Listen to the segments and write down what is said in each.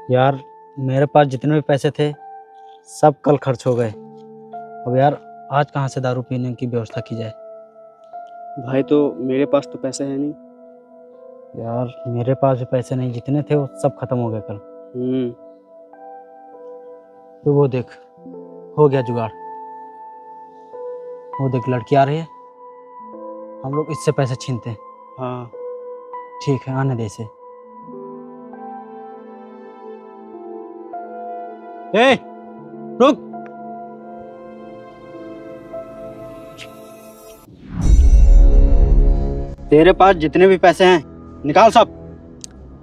यार मेरे पास जितने भी पैसे थे सब कल खर्च हो गए। अब यार आज कहाँ से दारू पीने की व्यवस्था की जाए। भाई तो मेरे पास तो पैसे हैं नहीं। यार मेरे पास भी पैसे नहीं, जितने थे वो सब खत्म हो गए कल। तो वो देख, हो गया जुगाड़। वो देख लड़की आ रही है, हम लोग इससे पैसे छीनते हैं। हाँ ठीक है, आने दे इसे। ए, रुक। तेरे पास जितने भी पैसे हैं निकाल सब।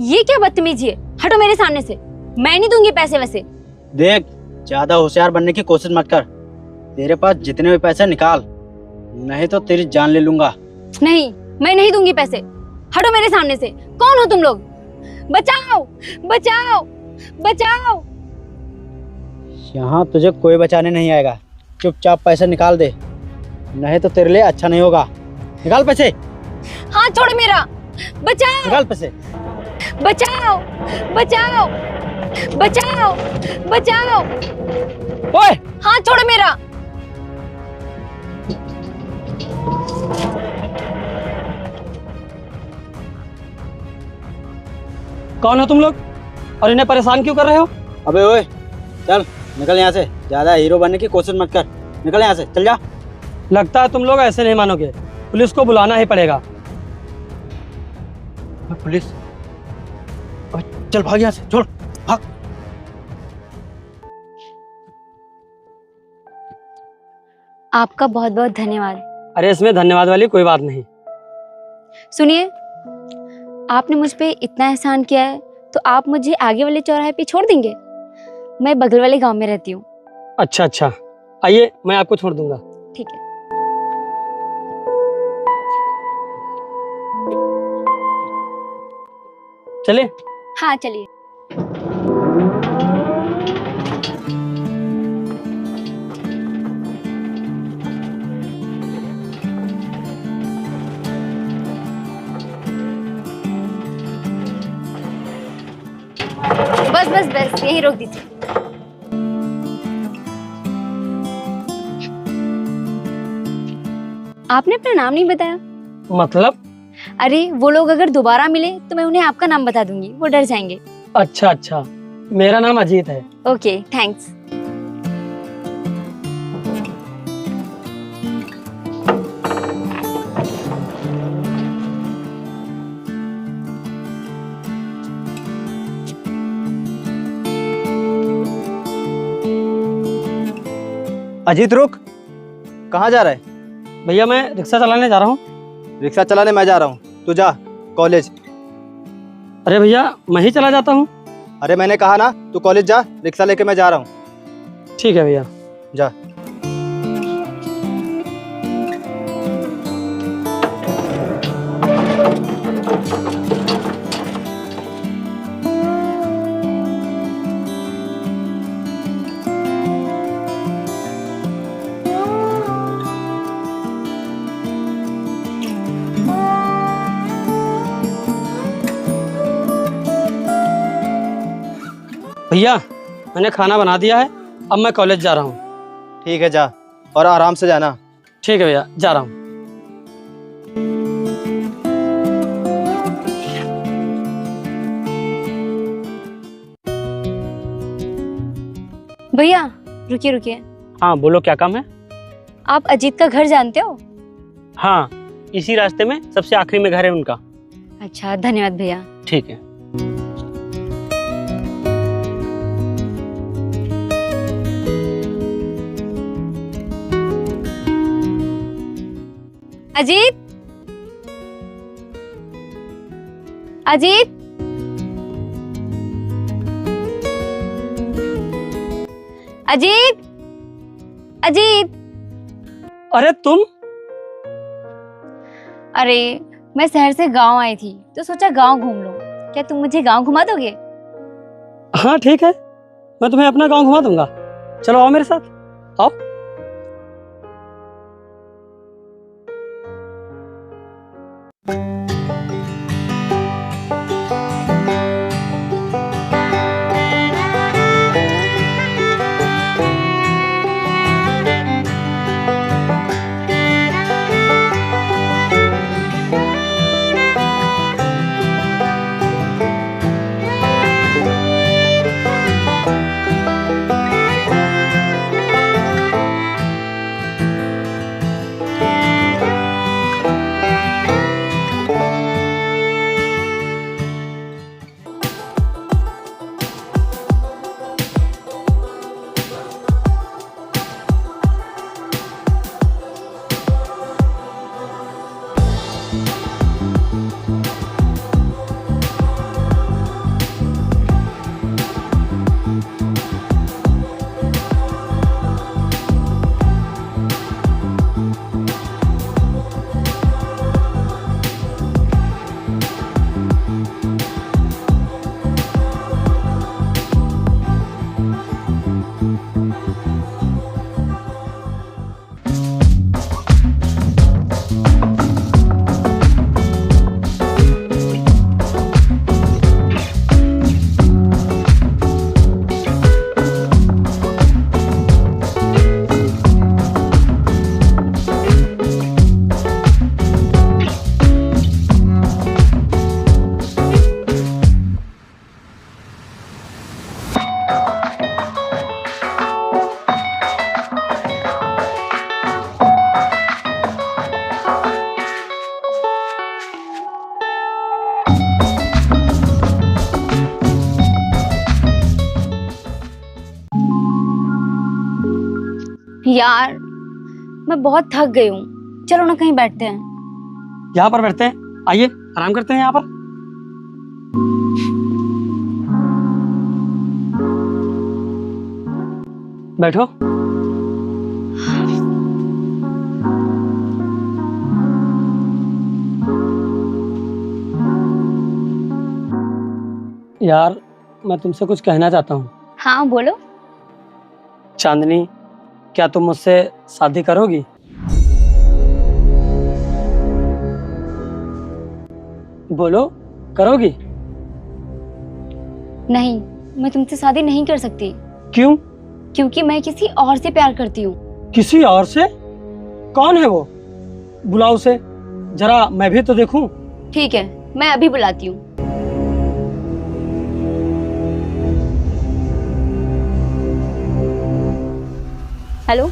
ये क्या बदतमीजी है, हटो मेरे सामने से। मैं नहीं दूंगी पैसे वैसे। देख, ज्यादा होशियार बनने की कोशिश मत कर। तेरे पास जितने भी पैसे निकाल, नहीं तो तेरी जान ले लूंगा। नहीं, मैं नहीं दूंगी पैसे। हटो मेरे सामने से। कौन हो तुम लोग? बचाओ बचाओ बचाओ। यहाँ तुझे कोई बचाने नहीं आएगा। चुपचाप पैसे निकाल दे, नहीं तो तेरे लिए अच्छा नहीं होगा। निकाल पैसे। हाथ छोड़ो मेरा। बचाओ निकाल पैसे। बचाओ बचाओ बचाओ बचाओ। ओए, हाथ छोड़ो मेरा। कौन हो तुम लोग और इन्हें परेशान क्यों कर रहे हो? अबे ओए, चल निकल यहाँ से। ज्यादा हीरो बनने की कोशिश मत कर। निकल यहाँ से, चल जा। लगता है तुम लोग ऐसे नहीं मानोगे, पुलिस को बुलाना ही पड़ेगा। पुलिस? अबे चल भाग यहाँ से, छोड़ भाग। आपका बहुत बहुत धन्यवाद। अरे इसमें धन्यवाद वाली कोई बात नहीं। सुनिए, आपने मुझ पे इतना एहसान किया है तो आप मुझे आगे वाले चौराहे पे छोड़ देंगे? मैं बगल वाले गांव में रहती हूँ। अच्छा अच्छा, आइए मैं आपको छोड़ दूंगा। ठीक है। चले? हाँ चलिए। बस बस बस, यही रोक दीजिए। आपने अपना नाम नहीं बताया। मतलब? अरे वो लोग अगर दोबारा मिले तो मैं उन्हें आपका नाम बता दूंगी, वो डर जाएंगे। अच्छा अच्छा, मेरा नाम अजीत है। Okay thanks. अजीत रुक, कहाँ जा रहा है? भैया मैं रिक्शा चलाने जा रहा हूँ। रिक्शा चलाने मैं जा रहा हूँ, तू जा कॉलेज। अरे भैया मैं ही चला जाता हूँ। अरे मैंने कहा ना, तू कॉलेज जा, रिक्शा लेके मैं जा रहा हूँ। ठीक है भैया, जा। भैया मैंने खाना बना दिया है, अब मैं कॉलेज जा रहा हूँ। ठीक है जा, और आराम से जाना। ठीक है भैया, जा रहा हूँ। भैया रुकिए रुकिए। हाँ बोलो, क्या काम है? आप अजीत का घर जानते हो? हाँ, इसी रास्ते में सबसे आखिरी में घर है उनका। अच्छा धन्यवाद भैया। ठीक है। अजीत, अजीत, अजीत, अजीत। अरे तुम? अरे मैं शहर से गांव आई थी तो सोचा गांव घूम लूं। क्या तुम मुझे गांव घुमा दोगे? हाँ ठीक है, मैं तुम्हें अपना गांव घुमा दूंगा। चलो आओ मेरे साथ, आओ। यार मैं बहुत थक गई हूँ, चलो ना कहीं बैठते हैं। यहाँ पर बैठते हैं, आइए आराम करते हैं यहाँ पर। बैठो। यार मैं तुमसे कुछ कहना चाहता हूँ। हाँ बोलो। चांदनी, क्या तुम मुझसे शादी करोगी? बोलो, करोगी? नहीं, मैं तुमसे शादी नहीं कर सकती, क्यों? क्योंकि मैं किसी और से प्यार करती हूँ। किसी और से? कौन है वो? बुलाओ उसे, जरा मैं भी तो देखूं। ठीक है, मैं अभी बुलाती हूँ। हेलो।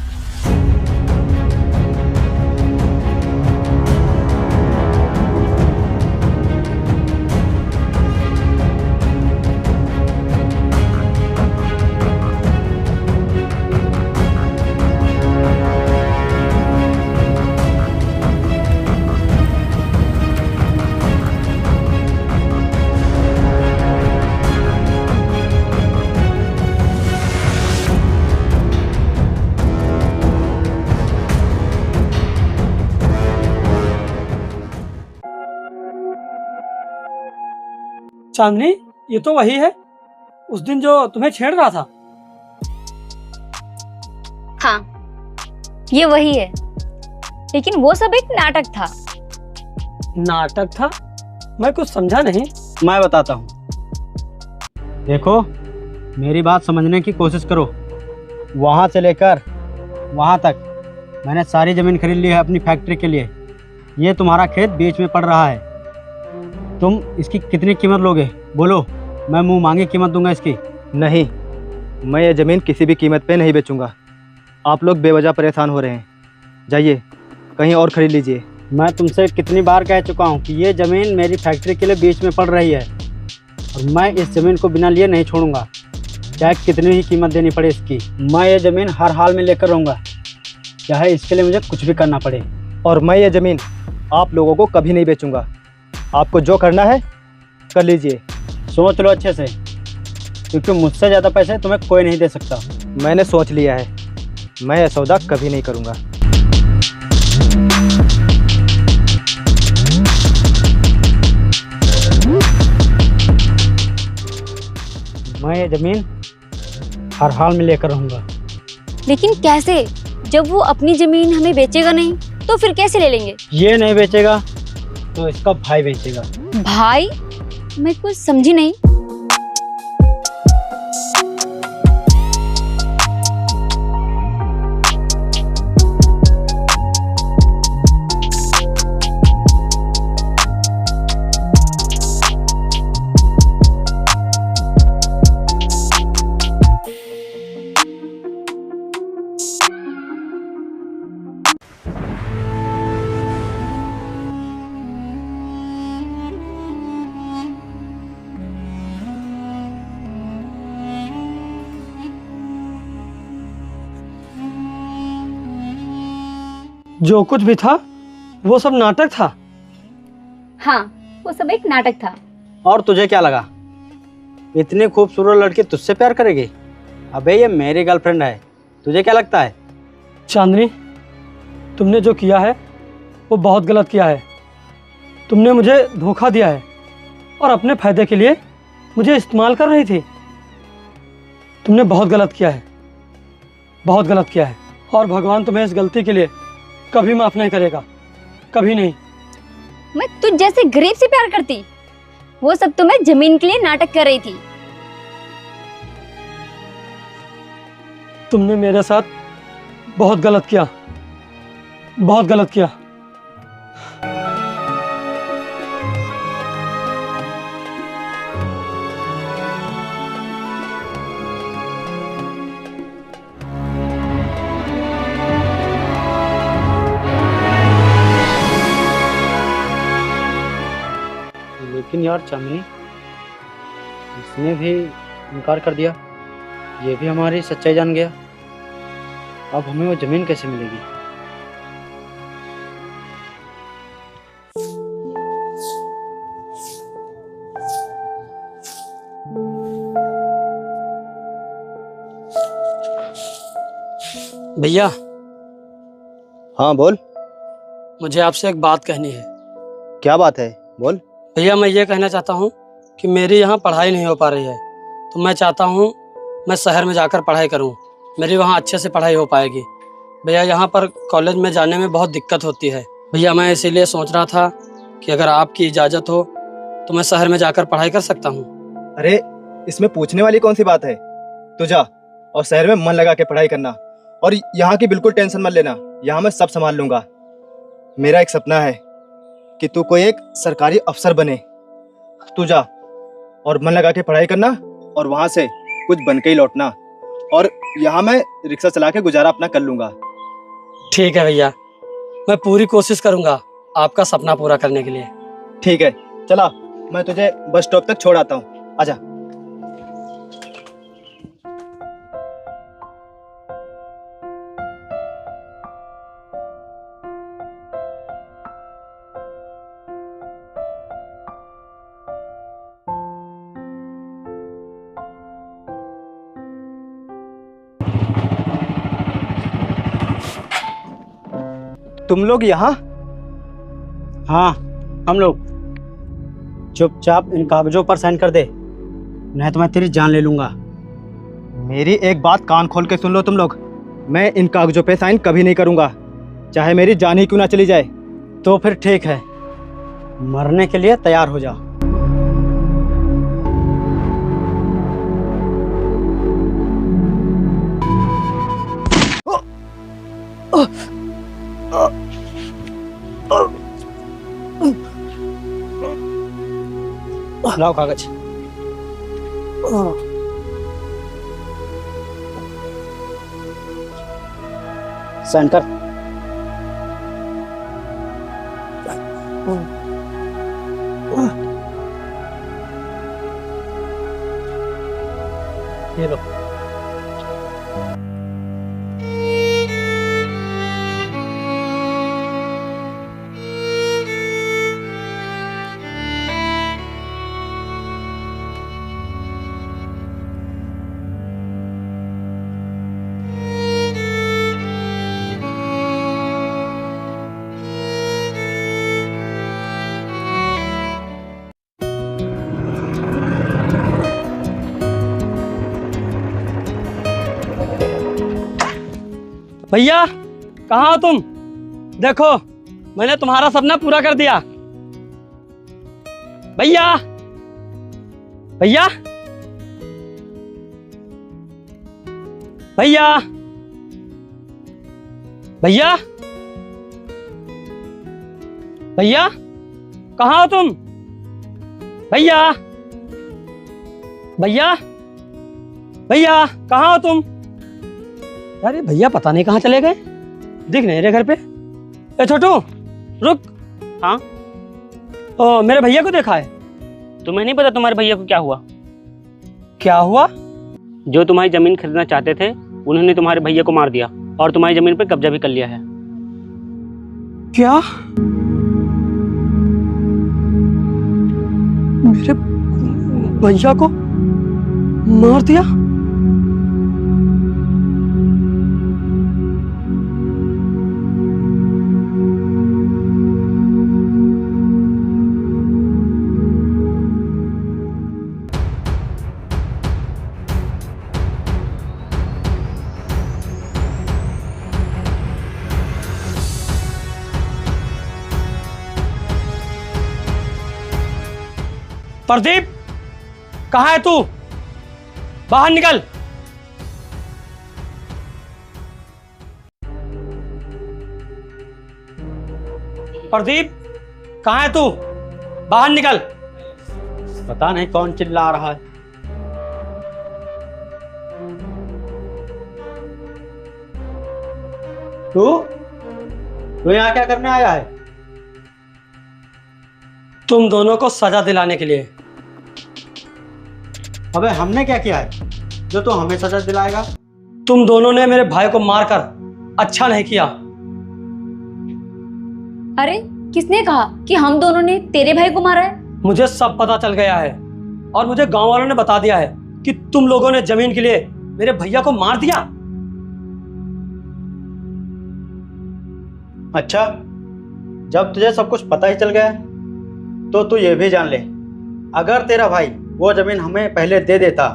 चांदनी, ये तो वही है, उस दिन जो तुम्हें छेड़ रहा था। हाँ, ये वही है, लेकिन वो सब एक नाटक था। नाटक था? मैं कुछ समझा नहीं। मैं बताता हूँ। देखो, मेरी बात समझने की कोशिश करो। वहाँ से लेकर वहाँ तक मैंने सारी ज़मीन खरीद ली है अपनी फैक्ट्री के लिए। ये तुम्हारा खेत बीच में पड़ रहा है। तुम इसकी कितनी कीमत लोगे? बोलो, मैं मुंह मांगी कीमत दूंगा इसकी। नहीं, मैं ये ज़मीन किसी भी कीमत पे नहीं बेचूंगा। आप लोग बेवजह परेशान हो रहे हैं, जाइए कहीं और ख़रीद लीजिए। मैं तुमसे कितनी बार कह चुका हूँ कि ये ज़मीन मेरी फैक्ट्री के लिए बीच में पड़ रही है और मैं इस ज़मीन को बिना लिए नहीं छोड़ूंगा, चाहे कितनी ही कीमत देनी पड़े इसकी। मैं ये ज़मीन हर हाल में लेकर रहूँगा, चाहे इसके लिए मुझे कुछ भी करना पड़े। और मैं ये ज़मीन आप लोगों को कभी नहीं बेचूंगा। आपको जो करना है कर लीजिए। सोच लो अच्छे से, क्योंकि मुझसे ज़्यादा पैसे तुम्हें कोई नहीं दे सकता। मैंने सोच लिया है, मैं यह सौदा कभी नहीं करूंगा। मैं ये ज़मीन हर हाल में लेकर रहूँगा। लेकिन कैसे? जब वो अपनी जमीन हमें बेचेगा नहीं तो फिर कैसे ले लेंगे? ये नहीं बेचेगा तो इसका भाई बेचेगा। भाई? मैं कुछ समझी नहीं। जो कुछ भी था वो सब नाटक था। हाँ, वो सब एक नाटक था। और तुझे क्या लगा, इतनी खूबसूरत लड़की तुझसे प्यार करेगी? अबे ये मेरी गर्लफ्रेंड है, तुझे क्या लगता है? चांदनी, तुमने जो किया है वो बहुत गलत किया है। तुमने मुझे धोखा दिया है और अपने फायदे के लिए मुझे इस्तेमाल कर रही थी। तुमने बहुत गलत किया है, बहुत गलत किया है, और भगवान तुम्हें इस गलती के लिए कभी माफ नहीं करेगा, कभी नहीं। मैं तुझ जैसे गरीब से प्यार करती? वो सब तो मैं जमीन के लिए नाटक कर रही थी। तुमने मेरे साथ बहुत गलत किया, बहुत गलत किया। लेकिन यार चांदनी, इसने भी इनकार कर दिया, ये भी हमारी सच्चाई जान गया। अब हमें वो ज़मीन कैसे मिलेगी? भैया, हाँ बोल। मुझे आपसे एक बात कहनी है। क्या बात है, बोल। भैया, मैं ये कहना चाहता हूँ कि मेरी यहाँ पढ़ाई नहीं हो पा रही है, तो मैं चाहता हूँ मैं शहर में जाकर पढ़ाई करूँ, मेरी वहाँ अच्छे से पढ़ाई हो पाएगी। भैया, यहाँ पर कॉलेज में जाने में बहुत दिक्कत होती है। भैया, मैं इसीलिए सोच रहा था कि अगर आपकी इजाज़त हो तो मैं शहर में जाकर पढ़ाई कर सकता हूँ। अरे इसमें पूछने वाली कौन सी बात है। तू जा और शहर में मन लगा के पढ़ाई करना, और यहाँ की बिल्कुल टेंशन मत लेना, यहाँ मैं सब संभाल लूँगा। मेरा एक सपना है कि तू कोई एक सरकारी अफसर बने। तू जा और मन लगा के पढ़ाई करना, और वहाँ से कुछ बन के ही लौटना, और यहाँ मैं रिक्शा चला के गुजारा अपना कर लूँगा। ठीक है भैया, मैं पूरी कोशिश करूँगा आपका सपना पूरा करने के लिए। ठीक है, चला मैं तुझे बस स्टॉप तक छोड़ आता हूँ, आजा। तुम लोग यहाँ? हाँ, हम लोग। चुपचाप इन कागजों पर साइन कर दे, नहीं तो मैं तेरी जान ले लूँगा। मेरी एक बात कान खोल के सुन लो तुम लोग, मैं इन कागजों पे साइन कभी नहीं करूँगा, चाहे मेरी जान ही क्यों ना चली जाए। तो फिर ठीक है, मरने के लिए तैयार हो जा। लाओ कागज। साइन कर। ये लो। भैया, कहाँ हो तुम? देखो, मैंने तुम्हारा सपना पूरा कर दिया। भैया, भैया, भैया, भैया, भैया, कहाँ हो तुम? भैया, भैया, भैया, कहाँ हो तुम? अरे भैया, पता नहीं कहाँ चले गए, दिख नहीं रहे घर पे। ए छोटू, रुक। हाँ? ओ, मेरे भैया को देखा है? तुम्हें नहीं पता तुम्हारे भैया को क्या हुआ? क्या हुआ? जो तुम्हारी जमीन खरीदना चाहते थे, उन्होंने तुम्हारे भैया को मार दिया और तुम्हारी जमीन पर कब्जा भी कर लिया है। क्या? मेरे भैया को मार दिया? प्रदीप, कहाँ है तू? बाहर निकल। प्रदीप, कहाँ है तू? बाहर निकल। पता नहीं कौन चिल्ला रहा है। तू यहाँ क्या करने आया है? तुम दोनों को सजा दिलाने के लिए। अबे हमने क्या किया है जो तू हमें सजा दिलाएगा? तुम दोनों ने मेरे भाई को मारकर अच्छा नहीं किया। अरे किसने कहा कि हम दोनों ने तेरे भाई को मारा है? मुझे सब पता चल गया है और मुझे गांव वालों ने बता दिया है कि तुम लोगों ने जमीन के लिए मेरे भैया को मार दिया। अच्छा, जब तुझे सब कुछ पता ही चल गया है, तो तू ये भी जान ले, अगर तेरा भाई वो जमीन हमें पहले दे देता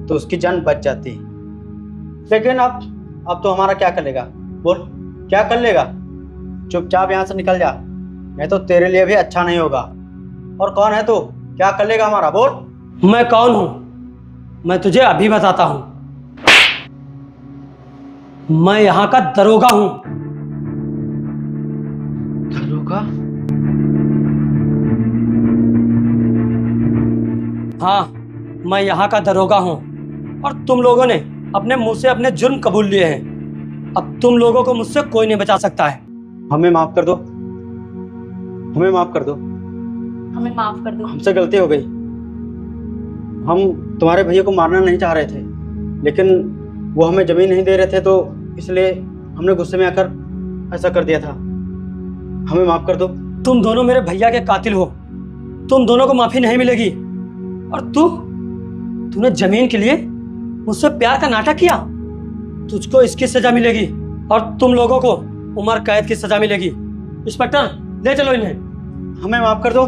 तो उसकी जान बच जाती। लेकिन अब तो हमारा क्या कर लेगा? बोल, क्या कर लेगा? चुपचाप यहाँ से निकल जा, नहीं तो तेरे लिए भी अच्छा नहीं होगा। और कौन है तू? क्या कर लेगा हमारा? बोल। मैं कौन हूं, मैं तुझे अभी बताता हूं। मैं यहाँ का दरोगा हूं। दरोगा? हाँ, मैं यहाँ का दरोगा हूँ और तुम लोगों ने अपने मुंह से अपने जुर्म कबूल लिए हैं। अब तुम लोगों को मुझसे कोई नहीं बचा सकता है। हमें माफ कर दो, हमें माफ कर दो, हमें माफ कर दो। हमसे गलती हो गई। हम तुम्हारे भैया को मारना नहीं चाह रहे थे, लेकिन वो हमें जमीन नहीं दे रहे थे, तो इसलिए हमने गुस्से में आकर ऐसा कर दिया था। हमें माफ कर दो। तुम दोनों मेरे भैया के कातिल हो, तुम दोनों को माफी नहीं मिलेगी। और तूने जमीन के लिए मुझसे प्यार का नाटक किया, तुझको इसकी सजा मिलेगी और तुम लोगों को उम्र कैद की सजा मिलेगी। इंस्पेक्टर, ले चलो इन्हें। हमें माफ कर दो।